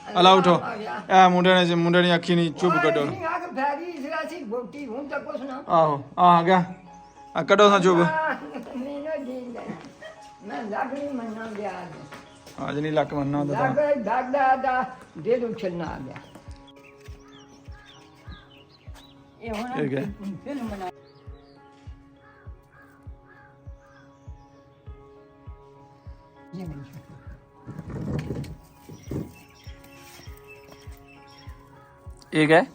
ਅਲਾ ਉਠੋ ਇਹ ਮੁੰਡੇ ਨੇ ਅੱਖੀ ਨਹੀਂ ਚੁੱਪ ਕੱਢੋ ਨਹੀਂ ਆ ਕੇ ਫੈਰੀ ਇਸਰਾ ਸੀ ਬੋਟੀ ਹੁਣ ਤਾਂ ਕੁਛ ਨਾ ਆਹੋ ਆ ਗਿਆ ਆ ਕੱਢੋ ਨਾ ਚੁੱਪ ਮੈਨੂੰ ਜੀਂਦਾ ਮੈਂ ਲੱਗਣੀ ਮੰਨਾ ਗਿਆ ਅੱਜ ਨਹੀਂ ਲੱਕ ਮੰਨਣਾ ਹੁੰਦਾ ਤਾਂ ਲੱਗ ਦਾਦਾ ਦਾ ਦਿਲ ਉਛਲਣਾ ਆ ਗਿਆ ਇਹ ਹੁਣ ਠੀਕ ਹੈ ਫਿਲਮ ਬਣਾ ठीक है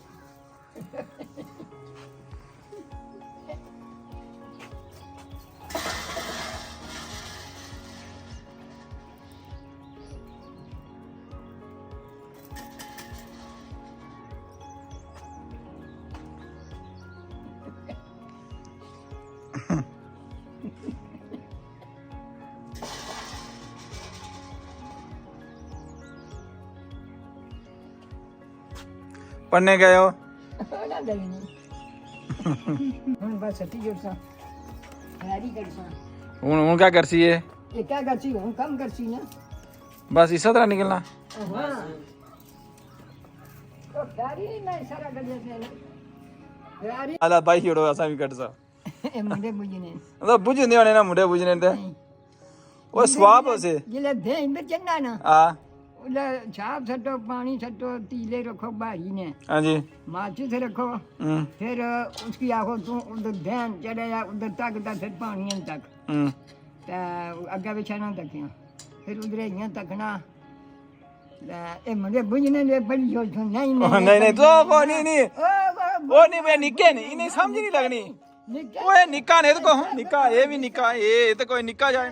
पढ़ने गए हो ਨਾ ਦੇਣੀ ਹੁਣ ਬਸ ਸੱਤੀ ਜੁੜਸਾ ਹੈਰੀ ਕਰਸਾ हूँ क्या कर सी है ਇਹ ਕਿਆ ਕਰਸੀ ਹੁਣ ਕੰਮ ਕਰਸੀ ਨਾ बस इस तरह निकलना ਹਾਂ ਉਹ ਹੈਰੀ ਮੈਂ ਸਾਰਾ ਕਰ ਦਿੰਦੇ ਨੇ ਹੈਰੀ अला भाई छोड़ो ऐसा भी कट सा ਇਹ ਮੁੰਡੇ ਬੁਝਨੇ मतलब बुझने होने ना मुंडे बुझने ते वो स्वाब हो से ਜਿਲੇ ਦੇ ਇੰਦਰ ਚੰਨਾ ਨਾ आ ਉਹਦਾ ਛਾਪ ਛੱਟੋ ਪਾਣੀ ਛੱਟੋ ਤੀਲੇ ਰੱਖੋ ਭਾਰੀ ਨੇ हाँ जी माचिस रखो फिर उसकी आखो तू उधर ध्यान चढ़े या उधर तक फिर पानी तक अग्गे पिछे ना तकिया फिर उधर इं तकना ये मुझे बुझने दे बड़ी सोच नहीं नहीं तो वो नहीं मैं निक्के नहीं इन्हें समझ नहीं लगनी वो ये निक्का ने तो को निक्का ये भी निक्का ये तो कोई निक्का जाए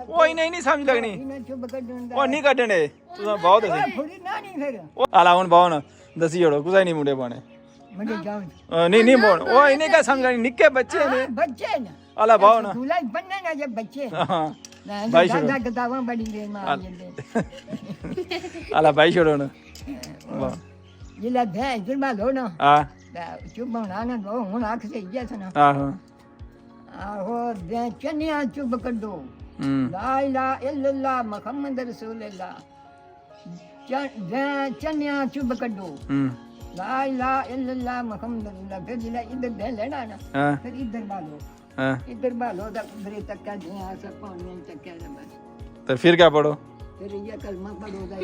वो इन्हें नहीं समझ लगनी वो नहीं कटने तू बहुत आला हूं बहुत दसी छोड़ो कुछ नहीं मुंडे पाने नहीं नहीं बोल वो इन्हें क्या समझ निक्के बच्चे ने बच्चे ना आला बहुत ना दूल्हा बनने ना जब बच्चे हां भाई छोड़ो किताबें बड़ी दे मार आला भाई छोड़ो ना जिला दे जुर्मा लो ना हां चुप होना ना लो हुन आंख से इज्जत ना हां आहो दे चन्या चुप कर दो ला इलाहा इल्लल्लाह मुहम्मद रसूलुल्लाह चन्या चुप कर दो ला इलाहा इल्लल्लाह मुहम्मद रसूलुल्लाह फिर जिला इधर दे लेना ना फिर इधर बालो इधर बालो दा उधर तक का दिया सब पानी तक का बस तो फिर क्या पढ़ो फिर ये कलमा पढ़ो दा